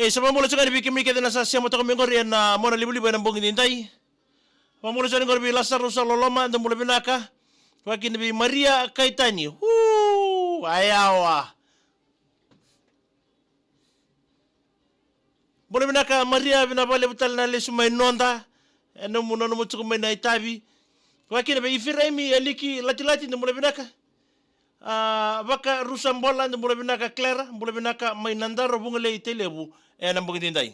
Sama mula chunga ni bikimi kede na sasya mo to mengori na mona libuli ba nambong indai. Pamula chunga ngori Lazarus Loloma ndo mula binaka. Wakin bi Maria Kaitani. Ayawa. Mula binaka Maria binabale butal na lesu may nonda. Eno muna no mutsuko may na itabi. Wakin bi ifiremi aliki lati-lati ndo mula binaka. Baka Rusambola ndo mula binaka Clara, mula binaka may nandaro bungale itelebu. Nambong indai.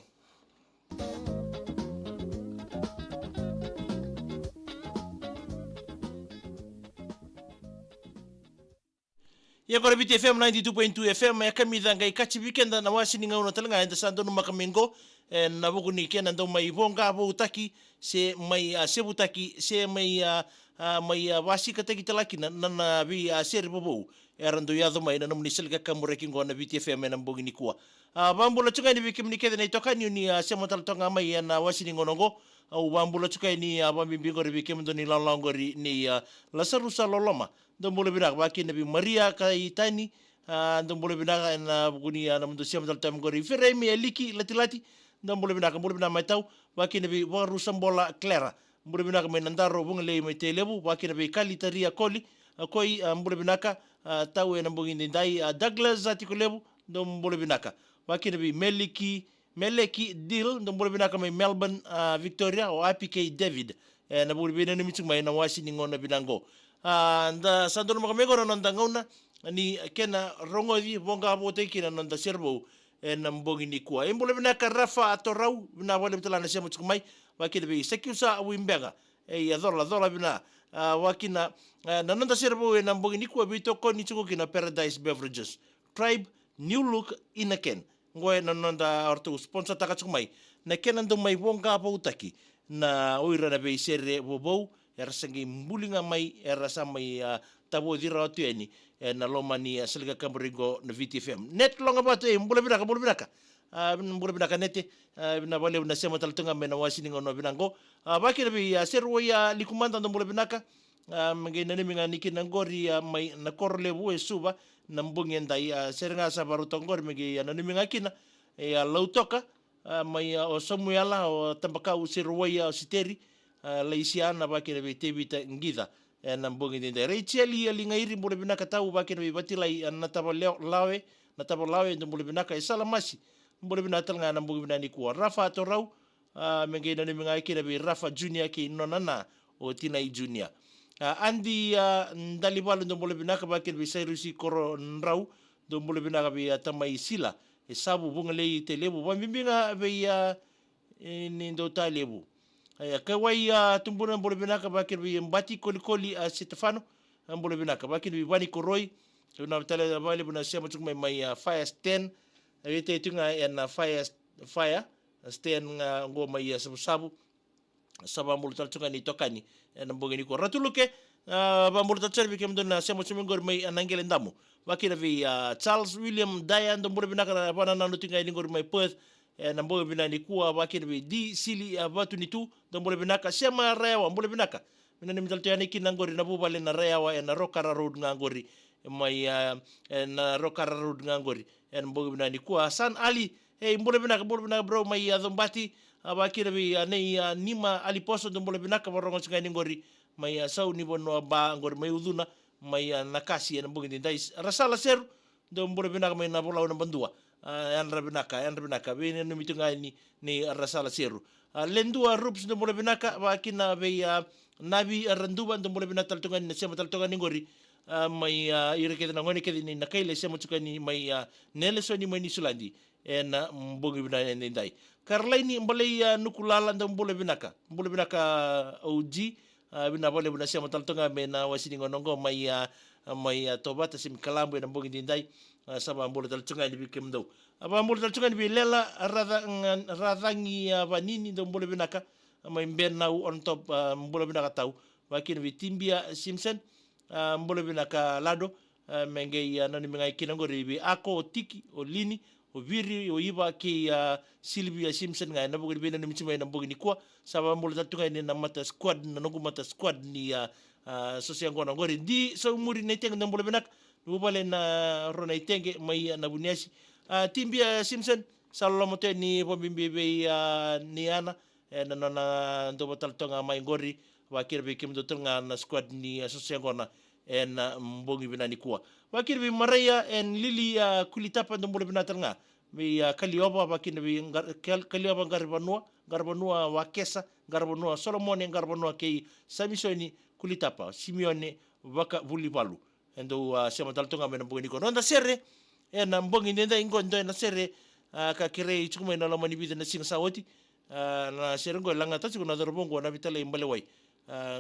Ya kore biti FM 92.2 FM ya kami danga ikachi weekend na wasi ni ngauna talanga enda sando no makamengo na buku ni kena ndo mai bonga bo utaki se mai sebutaki se mai mai wasi kataki talaki na bi ser bobo erando yado mai na nomni selga kamureki ngona biti FM na mbogi ni kuwa bambulo chuka ni bikim ni kede na itoka ni semotal tonga mai na wasi ni ngonongo au bambulo chuka ni bambimbigo bikim ndo ni lalangori ni Lazarus Loloma ndo mbole binak baki nabi Maria Kaitani ndo mbole binak na buguni na mndo siam dal tam gori feremi eliki lati ndo mbole binak mai tau baki nabi Rusambola Clara mbole binak mai nandaro bungle mai telebu baki nabi Kalitaria Koli koi mbole binaka tau na mbongi ndai Douglas atikulebu ndo mbole binaka baki nabi Meleki Deal ndo mbole binaka mai Melbourne Victoria o APK David na mbole binana mitung mai na wasi ni ngona binango nda sandoro makamego na nanda ngauna ni kena rongovi bonga bote kina nanda serbo na mbongi ni kuwa imbole binaka Rafa atorau bina wale bitala na sema chukumai wakina bi sekiusa wimbenga ya dola bina wakina na nanda serbo na mbongi ni kuwa bitoko ni chuko kina Paradise Beverages Tribe New Look Inaken ngoe na nanda ortu sponsor taka chukumai na kena ndo mai bonga botaki na oira na be sere bobo era sangi mbulinga mai era samai tabo dira tueni na loma ni selga kambrigo na VTFM net longa batu mbula binaka nete na bale na sema taltunga mena wasini ngono binango baki na bi serwo ya likumanda ndo mbula binaka mangena minga nikina ngori mai na korle bu suba na mbungi ndai serenga sabaru tongor megi na minga kina ya lautoka mai o samuela o tambaka usirwo ya siteri laisiana baki na bitebita ngida na mbongi ndai Rachel ali ngairi mbula binaka tau baki na batilai na tabalawe ndo mbula binaka salamasi mbula binaka nga na mbongi binani kuwa Rafa torau mengena ni minga kina bi Rafa Junior ki nonana o Tinai Junior andi ndalibalo ndo mbula binaka baki na Sairusi Koro nrau ndo mbula binaka bi tamai sila sabu bungale telebu bambimbinga be ni ndo talebu kawai tumbuna mbole binaka bakir bi mbati koli Stefano mbole binaka bakir bi bani koroi na tele bale buna sema tuk mai fire stand ite tunga en fire stand ngo mai sabu saba mbole tunga ni tokani en mbogeni ko ratuluke ba mbole tserbi kem dona sema tuk mai anangele ndamu bakir bi Charles William Diane mbole binaka bana nanu tunga ni ngor mai Perth na mbole binani kuwa bakir bi di sili batu ni tu ndo mbole binaka sema rewa mbole binaka minani mitalto yani kinangori na bubale na rewa na Rokara Road ngangori mai na Rokara Road ngangori en mbole binani kuwa San Ali mbole binaka bro mai adombati bakir bi nei nima ali poso ndo mbole binaka borongo ngani ngori mai sau ni bono ba ngori mai uduna mai nakasi en mbole ndai rasala seru ndo mbole binaka mai na bola na bandua Andra binaka bene no mitunga ni rasala seru lendua rups ndo mbole binaka wakina be nabi randuba ndo mbole binaka taltunga ni sema taltunga ni ngori mai ireke na ngoni kedi ni nakaile sema tuka ni mai Nelson ni mai ni Sulandi na mbongi binaka ni ndai Karlaini mbole nukulala ndo mbole binaka OG bina bole bina sema taltunga me na wasini ngonongo mai tobata sim kalambo na mbongi ndai saba mbole taltunga ni bikem do aba mbole taltunga ni lela radhangi vanini ndo mbole binaka mai mbenna on top mbole binaka tau wakina vi Timbia Simpson mbole binaka lado mengei nani mengai kinangori vi ako o tiki o lini o viri o iwa ki Sylvia Simpson ngai na bugri bina ni mchima na bugni kwa saba mbole tatunga ni na mata squad na nungu mata squad ni sosia ngona ngori di so muri na tenga na mbole binak ubale na rona itenge mai na buniasi Timbia Simpson salo mote ni bombimbi be ni ana na nona ndo batal tonga mai ngori wakir be kim do tonga na squad ni sosia ngona en mbongi binani kuwa wakir bi Maria en Lili kulitapa ndo mbole binatal nga bi Kalioba bakina bi Kalioba garbanua wakesa garbanua Solomon garbanua kei Samisoni kulitapa Simeone waka vulivalu endo sema daltonga mena mbongi ko nda serre en mbongi ndenda ingondo na serre ka kirei chukuma na lamani bi na singa sawoti na serre ngo langa tasi ko na dorbongo na vitala imbale wai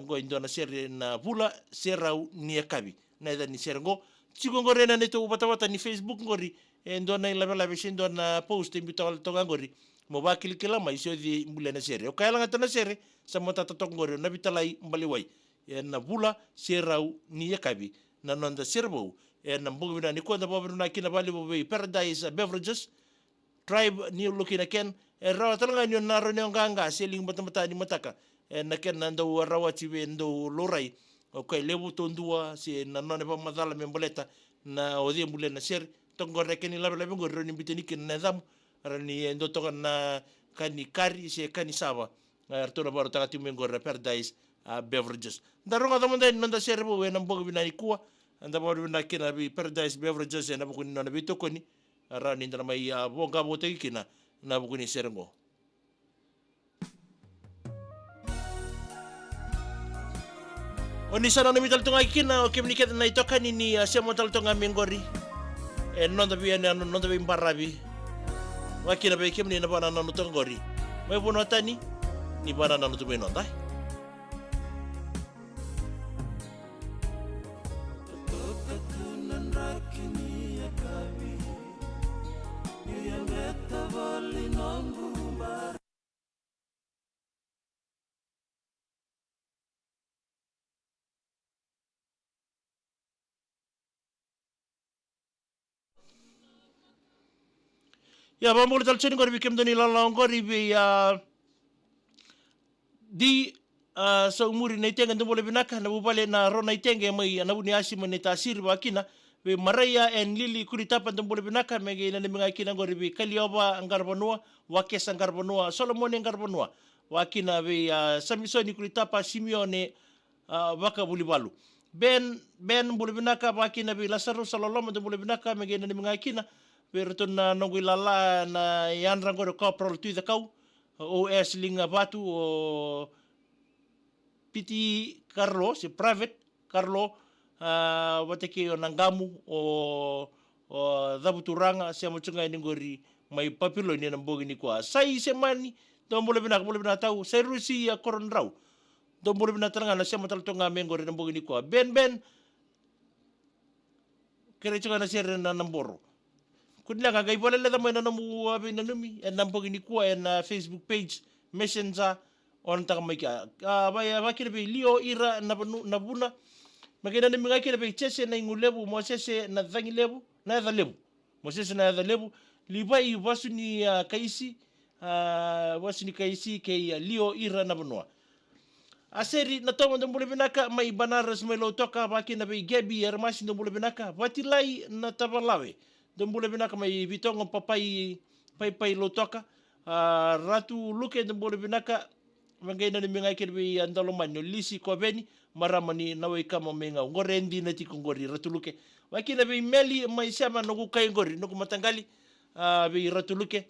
ngo indo na serre na vula serau ni akabi na ida ni serre ngo chiko ngo rena neto wata ni Facebook ngori endo na ilabela besindo na post imbitawal tonga ngori mo bakil kila mai sio di mbule na serre o kaya langa na serre sama tata tok ngori na vitala imbale wai na vula serau ni akabi na nonda serbo na mbongo bina ni kwanda babu na kina bali bo Paradise Beverages tribe ni looking again rawa talanga ni naro ni nganga seling batamata ni mataka na ken nando rawa chiwe ndo lorai okay lebu tondua si na none pa madala memboleta na odi mbule na ser tongore ken la la ngor ni biteni ken na dam rani ndo to na kani kari se kani saba artona baro takati mengor Paradise Beverages daronga tamanda nonda serbo we na mbongo bina ni kuwa anda baro bina kina bi Paradise Beverages na bukuni na bitokoni rani ndana mai bonga bote kina na bukuni serengo oni sana na mital tunga kina o kemniket na itokani ni semo tal tunga mengori nonda bi nonda bi mbarabi wakina be kemni na bana nanu tongori mai bono tani ni bana nanu tu benonda ya bambol tal cheni ngori bikem doni la ngori bi di so umuri na itenga ndo bole binaka na bubale na rona itenge mai na buni asi mene tasir wakina be Maria en Lili kulitapa ndo bole binaka mege na menga kina ngori bi Kalioba ngarbanua wakesa ngarbanua Solomon ngarbanua wakina be Samisoni kulitapa Simeone waka bulibalu ben bole binaka wakina be Lazarus saloloma ndo bole binaka mege na menga kina Berton na nongui lala na yanra ngore corporal tu kau o eslinga batu o piti Carlo si private Carlo wateke o nangamu o dabuturanga sia mochunga ni ngori mai papilo ni na mbogi ni kwa sai semani dombole bina tau sai rusi ya koronrau dombole bina tanga na sia matal tonga mengori na mbogi ni kwa ben kere chunga na sere na namboro kudla ga boleh le tamo na namu abi na numi en nampogi ni kuwa en Facebook page messenger on ta mai ka ba kile be lio ira na buna magena ni mga kile be chese na ngulebu mo chese na dhangi lebu na dha lebu mo chese na dha lebu libai wasu ni kaisi ke lio ira na bunwa aseri na tomo ndo mbule binaka mai banaras mai lo toka ba kina be gebi ermasi ndo mbule binaka batilai na tabalawe Dembule binaka mai vitongo papai lo toka ratu luke dembule binaka mangaina ni mengai kirbi andalo manyo lisi ko beni maramani nawe kama menga ngorendi na tiko ngori ratu luke wakina be meli mai sama no kai ngori no matangali be ratu luke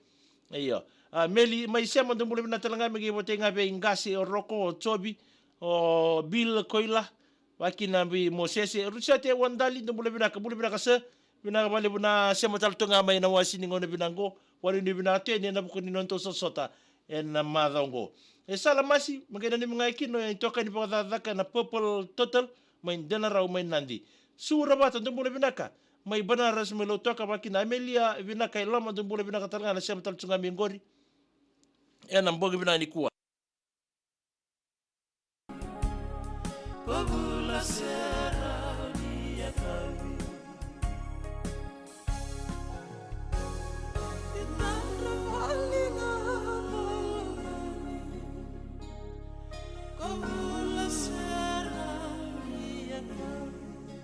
iyo meli mai sama dembule binata langa megi botenga be ngasi o roko o chobi o bil koila wakina be mosese rusate wandali dembule binaka se bina bale buna sema tal tonga mai na wasini ngone binango wali ni binate ni na bukuni nonto sosota en na madongo sala masi magena ni mga kino en toka ni pagdadaka na purple total mai denara mai nandi sura bata ndumule binaka mai banaras melo toka bakina Amelia binaka ilama ndumule binaka talanga na sema tal tonga mingori en ambogi binani kuwa Pabula serani ya kabi Itara walinga balani Pabula serani ya kabi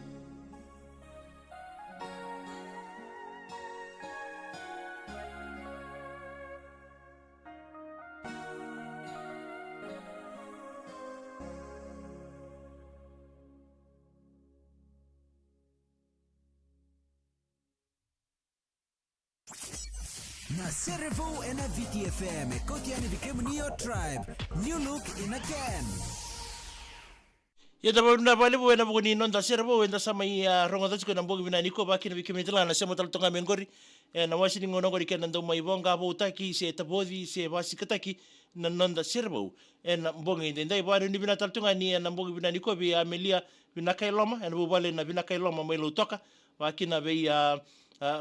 Na Servo and a VTFM, Kotiani became Neo Tribe. New look in a can. Ya da na bale bo na buguni non da servo wenda sama ya rongo da tsiko na mbogi bina niko baki na bikimi tala na sema taltonga mengori na washini ngono ngori ken ndo mai bonga bo taki se tabodi se basi kataki na non da servo na mbongi ndai ba ni bina taltonga ni na mbogi bina niko bi amelia bina kailoma na bo bale na bina kailoma mai lo toka wakina be ya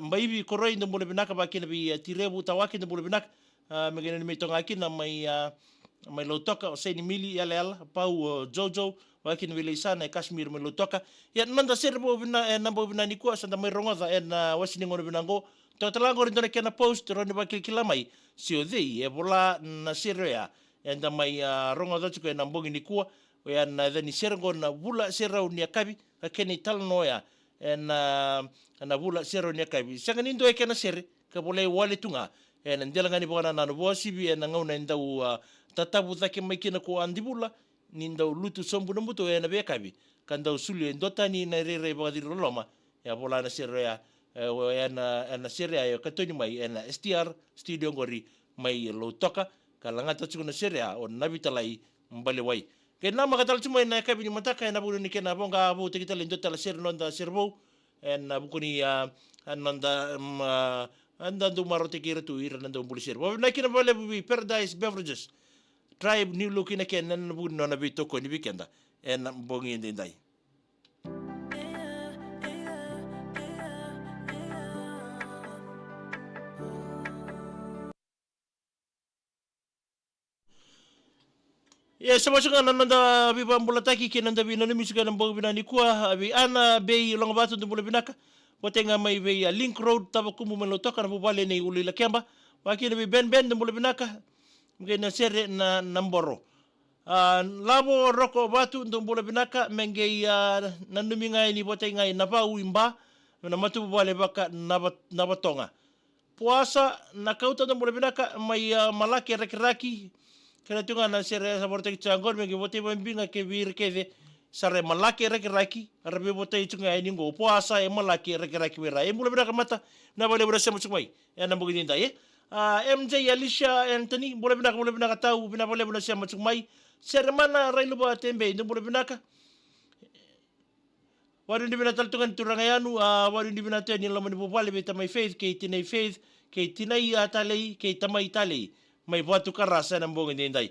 mbaibi koroi ndo mole binaka bakina bi tirebu tawaki ndo mole binaka megene ni metonga kina mai lo toka Saini Mili yala pau Jojo wakina vile sana Kashmir mai lo toka ya nanda serbo bina nambo bina nikua sanda mai rongoza na wasini ngono binango totalango ndo kena post roni bakil kilamai sio dei bola na serea enda mai rongoza tuko na mbongi nikua ya na dhani sergo na bula serau ni akabi akeni talnoya na bula sero ni kabi sanga nindo e kana sere ka bolai wale tunga na ndela ngani bona na no sibi na ngauna ndau tatabu zake makina ko andibula nindo lutu sombu no muto na be kabi kanda usulu ndota ni na rere ba di loma ya bola na sere ya na sere ya katoni mai na STR studio ngori mai lo toka kalanga tatu na sere ya on nabitalai mbale wai ke nama katal cuma na kabi ni mataka na bulu ni kena bonga bu te kita lendo tala ser nonda servo na bukuni nonda anda do marote kira tu ira nanda bulu servo na kina vale bu Paradise Beverages tribe new look ina ken na bu nona bi toko ni weekenda en bongi ndai Ya sama juga nanda bi bambula taki ke nanda bi nani misuka nambo binani kuah bi ana bei long batu tu bula binaka watenga mai bei link road tabakumu melotoka na bubale ni ulila kemba wakina bi ben tu bula binaka mgena sere na namboro labo roko batu tu bula binaka mengei nanuminga ini watenga napa uimba na matu bubale baka nabatonga puasa na kauta tu bula binaka mai malaki raki kena tunga na sere saborte changor me bote bambinga ke vir ke de sare malaki raki arabe bote chunga ini go puasa e malaki raki wera e mula bra mata na bale bra sema chumai ya na bugi dinda ye MJ Alicia Anthony mula bina tau bina bale bra sema chumai sere mana railu ba tembe ndo mula bina ka waru ndi bina taltungan turanga yanu waru ndi bina tani lamani bobale beta my faith ke tinai atalei ke tamai talei mai batu karasa na mbongi ndai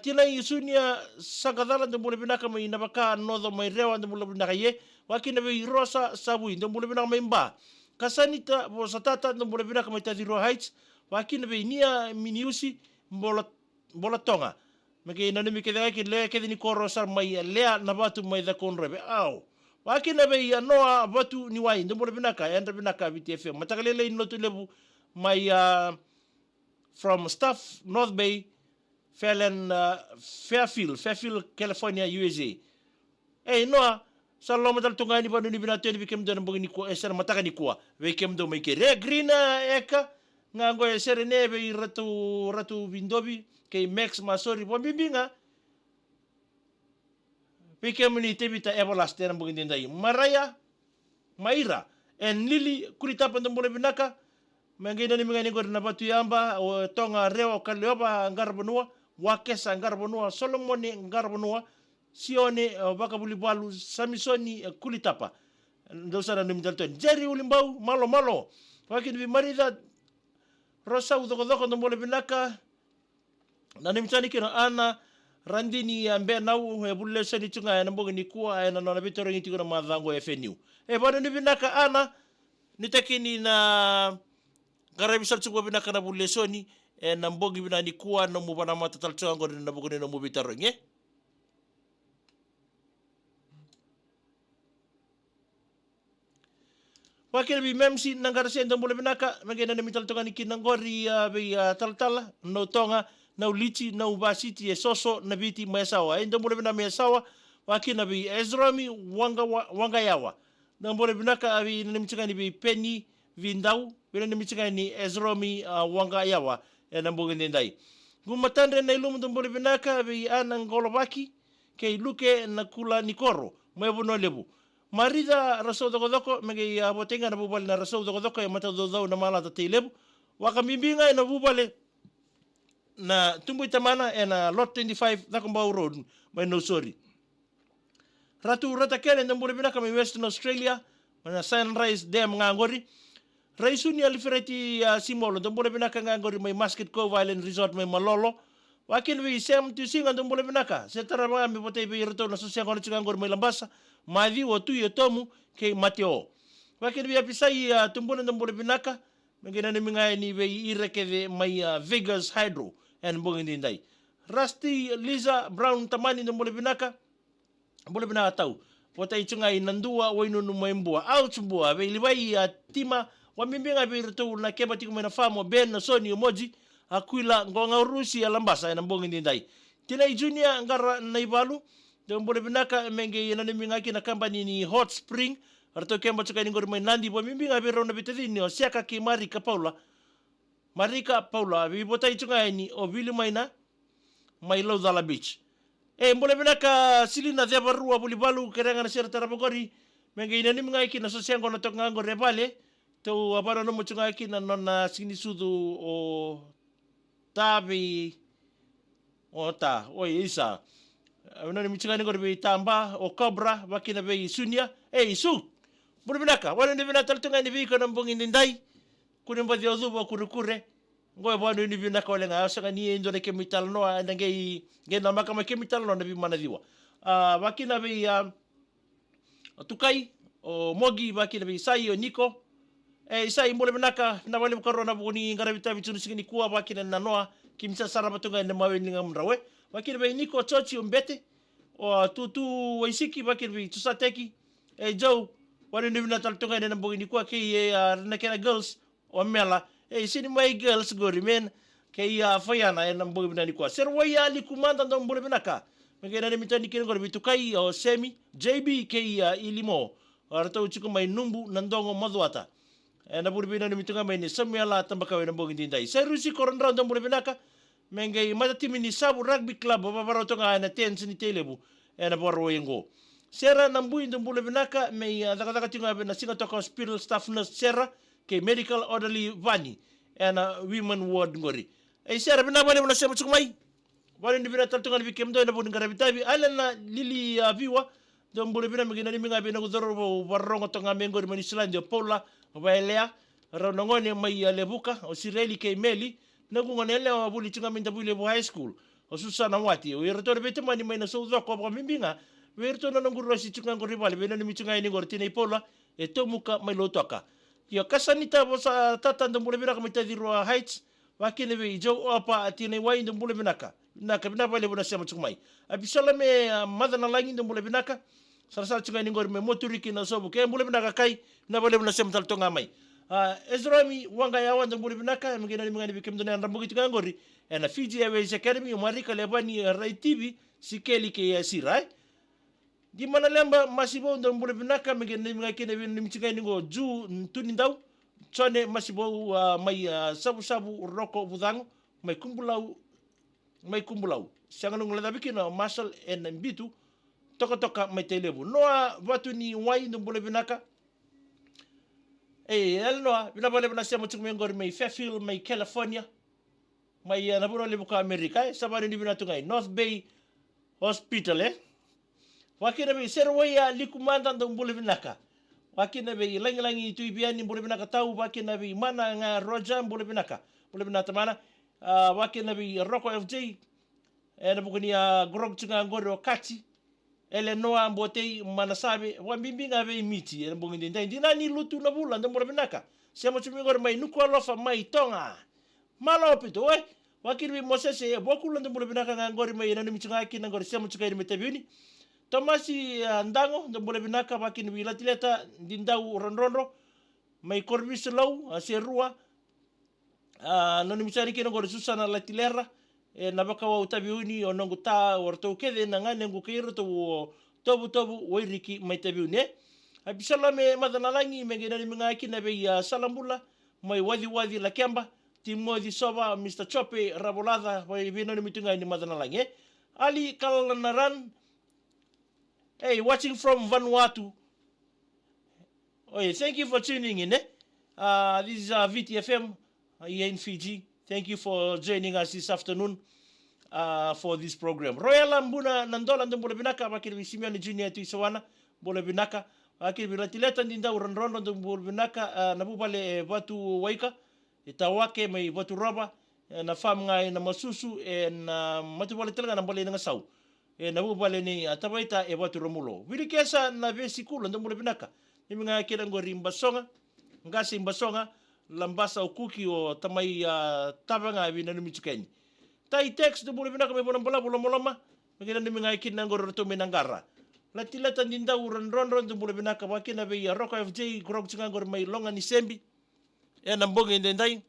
tila isunia sakadala ndo mule binaka mai nabaka nodo mai rewa ndo mule binaka ye wakina be rosa sabu ndo mule binaka mai mba kasanita bo satata ndo mule binaka mai tadiro heights wakina be nia miniusi bola tonga meke nanu mi keda ki le kedi ni korosa mai lea na batu mai da konrebe au wakina be noa batu ni wai ndo mule binaka enda binaka VTFM matakalele inotu lebu mai from Staff, North Bay, Fairfield, California, USA. Noa, salo matal tungani ba ni binato ni bikem do nambong ni ko eser mataka ni kuwa. Bikem do may kire green eka nga ngo eser nebe ratu bindobi kay Max Masori po bibinga. Bikem ni tebita everlasting nambong ndai. Maraya, Maira, and Lily kuritapan do binaka. Mengena ni mengani ko na batu yamba o tonga reo kalioba ngarbonua wakesa ngarbonua Solomoni ngarbonua sione baka buli balu Samisoni kulitapa ndo sana ni mjalton Jerry ulimbau malo wakin bi marida rosa udoko ndo mole binaka na ni mchani kina ana randini ambe nau bulle sani tunga na mbogi ni kuwa na na bitoro ngiti ko na madhango FNU bado ni binaka ana nitakini na gara bisal chukwa bina kana bulle soni na mbogi bina ni kuwa no mubana mata talcho ngor na bogone no mubitaro nge Wakil bi memsi nangarase ndo mbole binaka magena na mital tongani kinangori bi taltala no tonga na ulichi na ubasiti soso na biti maesawa ndo mbole bina maesawa wakina bi Ezromi wanga yawa ndo mbole binaka bi nimchikani bi Penny Vindau bi nimchikani Ezromi wanga yawa na mbogende ndai gumatandre na ilum ndo mbole binaka bi anangolobaki ke luke na kula nikoro mwebu no lebu Marida raso doko mege botenga na bubale na raso doko ya mata dodau na mala ta telebu wakamimbinga na bubale na tumbu itamana na lot 25 Dakumbau Road by no sorry ratu ratakele na mbule bina kama Western Australia na Sunrise Dam ngangori raisuni alifreti simolo mbule bina ngangori may Musket Cove Island Resort may Malolo wakin wi sem tu singa mbule bina ka setara ba mi potay bi reto na sosya ko ngangori may Lambasa Madhi watu yotomu ke Mateo. Wakin bi apisai tumbona mbole binaka mengena ni mingai ni be irekeve mai Vegas Hydro and mbongindi ndai. Rusty Liza Brown tamani mbole binaka tau. Wata ichungai nandua wainu numembua au chumbua be libai tima wamimbinga be reto na kebati kumena famo Ben na Sony Emoji Aquila ngonga Urusi ya Lambasa na mbongindi ndai. Tina Junior ngara naibalu mbole binaka menge yana mingaki na company ni Hot Spring arto kemba chakani ngor mai nandi bo mimbinga be rona bitadini o siaka ki Marika Paula bi botai chunga ni o vili maina mai Laudala Beach mbole binaka silina de barua bulibalu kerenga na sera tarabogori menge yana mingaki na sosiango na tonga ngor rebale to abaro no chunga ki na nona sini sudu o tabi ota oi isa una ni michangani ngor be tamba o cobra wakina be sunia isu burbinaka wala ni bina taltunga ni biko nambongi ndai kuni mbadi ozuba kurukure ngoe bwana ni bina ka lenga asaka ni endo le chemical no ndange ngena makama chemical no nabi manadiwa wakina be tukai o mogi wakina be sai o niko isai mbole binaka na wale mkarona buni ngarabita bitunu sigini kuwa wakina na noa kimsa sarabatunga na mawe ninga mrawe wakina be niko chochi umbete o tutu waisiki bakir bi tusateki Joe wani ni bina taltunga na mbogini kwa ke na kena girls o mela sini mai girls gori men ke fayana na mbogini bina ni kwa serwaya li kumanda ndo mbole binaka mengena ni mitani kene gori bitukai o semi JB ke ilimo arto uchiku mai numbu nandongo madwata na burbina ni mitunga mai ni samela tambaka na mbogini ndai serusi korondra ndo mbole binaka menge mata timi ni Sabu Rugby Club babaro tonga na tensi ni telebu na boro yengo sera nambu ndo mbule binaka me daka tinga na singa toka hospital staff nurse sera ke medical orderly vani na women ward ngori sera bina bale mna sema chukumai bale ndi bina taltonga bi kemdo na buni garabitabi ala na lili viwa ndo mbule bina mengena ni minga bina kudoro barongo tonga mengori manislandi Paula baelea ronongone mai lebuka o sireli ke meli nagungonele wa buli chunga minta buli high school o susana wati o yertore bete mani mai na souza ko ba mimbinga werto na nguru si chunga ngori bale bena ni michunga ni ngorti nei Paula tomuka mai lotoka yo kasanita bosa tata ndo mbule bina kamita dirwa heights wakine be jo apa atine wai ndo mbule binaka naka bina bale bona sema chumai abisala me madana langi ndo mbule binaka sarasa chunga ni ngori me moturiki na sobu ke mbule binaka kai na bale bona sema taltonga mai Ezromi wanga yawa ndo mbule binaka mengena ni mngani bikem dona rambugi tingangori na Fiji Airways Academy Marika Lebani Rai TV sikeli ke yasira di mana lemba masibo ndo mbule binaka mengena ni mngaki na ni mchinga ni ngo ju tuni ndau chone masibo mai sabu roko budango mai kumbulau sangano ngula bikina Marshall en Mbitu toka mai telebu noa watu ni wai ndo mbule binaka elnoa bina bale bina sema chukumi ngori mai Fairfield mai California mai nabuno lebuka Amerika sabari ni bina tungai North Bay Hospital wakina be serwaya likumanda ndo mbule binaka wakina be langi tuibiani mbule binaka tau wakina be mana nga Roger mbule binaka mana wakina be Rocco FJ na bukuni grog chunga ngori wakati ele noa mbotei manasabe wambimbinga be miti en bongindi ndai dinani lutu na bula ndo mbole binaka sema chumingor mai nuko lofa mai tonga malopito wakirbi mosese bokulu ndo mbole binaka ngori mai na michunga kina ngori sema chukairi metabuni tomasi ndango ndo mbole binaka wakini bilatileta ndindau ronrondo mai korvis lau se rua no ni misari kino ngor susana la tilera na baka wa utabiuni o nongu ta orto kede na ngane ngu kiro to tobu wairiki mai tabiuni abisala me madanalangi me gena ni ngaki na be ya salambula mai wadi la kemba timodi soba Mr. Chope Rabolada vai vino ni mitunga ni madanalangi ali kalanaran hey watching from Vanuatu. Thank you for tuning in. This is VTFM here in Fiji. Thank you for joining us this afternoon for this program. Royal Ambuna Nandola Ndumbola Binaka, Bakir Simeon Junior Tuisawana, Bola Binaka, Bakir Bilatileta Ninda, Ron Ndumbola Binaka, Nabubale Batu Waika, Itawake, may Batu Roba, na Famga na Masusu, and Matubala Telanga Nambole Nasau, and Nabubale ni Atabaita, Batu Romulo. Vilikesa na Vesikula Ndumbola Binaka. Nimi nga kira ngori mbasonga ngasi mbasonga lambasa ukuki o tamai tabanga bina nimi tukeni tai text do bule binaka me bona bola moloma ngina nimi nga kira ngori to menangara latila tandinda uran ron do bule binaka wakina be ya roko FJ grog tsinga ngori mai longa ni sembi na mbonge ndendai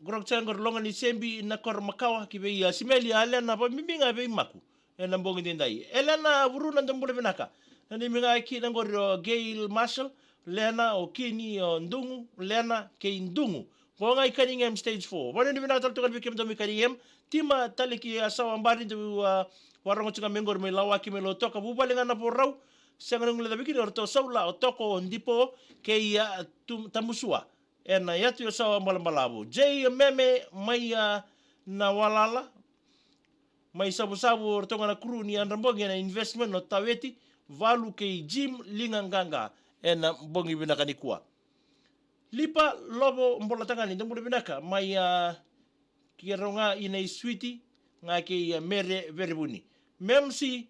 grog tsango longa ni sembi na kor makawa ki be simeli alena ba miminga be maku na mbongi ndai elena buruna ndombole benaka ni minga ki ngor Gail Marshall lena o kini o ndungu lena ke ndungu bonga ikaning stage 4 bani ni binata to kalbi kemdo mikaning tima taliki asawa mbari ndu warango tsinga mengor me lawaki me lo toka bubalenga na porau senga ngule da bikiri orto saula o toko ndipo ke ya tamusua ena yatu yo sawa mbalabu jay meme mai na walala mai sabu ortonga na kru ni andambongi na investment no taweti valu ke jim linganganga ena bongi binaka ni kuwa lipa lobo mbola tangani ndambule binaka mai kironga ina sweetie ngake mere veribuni memsi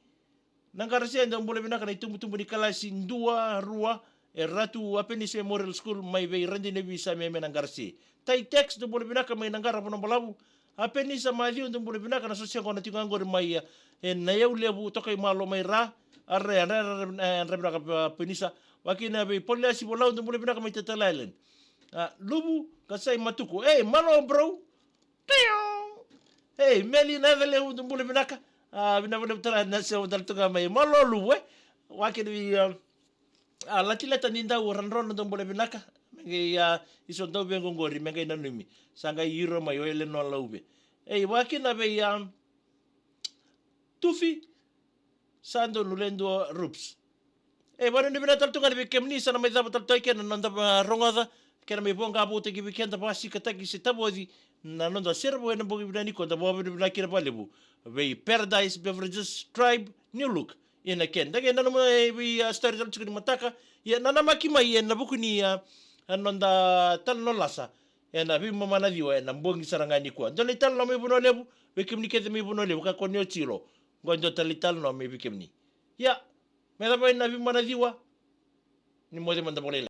nangarase ndambule binaka na tumbu ni kalasi ndua rua ratu Apenis Memorial School mai be rendi ne bisa meme nangarsi tai text do bole binaka mai nangara pono balabu Apenis mali do bole binaka na sosial kona tingangor mai na yau lebu tokai malo mai ra arre binaka penisa wakina be polisi bolau do bole binaka mai Tatala Island lubu kasai matuko malo bro meli na vele do bole binaka bina bole tala na se dal tunga mai malo lubu wakina bi latileta ninda uranron ndo mbole binaka mengi iso ndo bengo ngori mengi nanumi sanga yiro mayo ele no laube wakina be tufi sando nulendo rups bano ni binatal tunga be kemni sana mai dapat toike na nanda rongoda kena me bonga bote ki bikenda pasi kataki sitabodi na nanda servo na bogi binani ko da bobi binaki balebu be Paradise Beverages Tribe New Look ina ken dage nanu bi story tal chukuni mataka ya nana makima ya nabuku ni nonda tal no lasa na bi mama na diwa na mbongi sarangani kwa ndo tal no me buno lebu be kimni kete me buno lebu ka konyo chiro ngondo tal no me bi kimni ya me da na bi mama na diwa ni mode manda bolela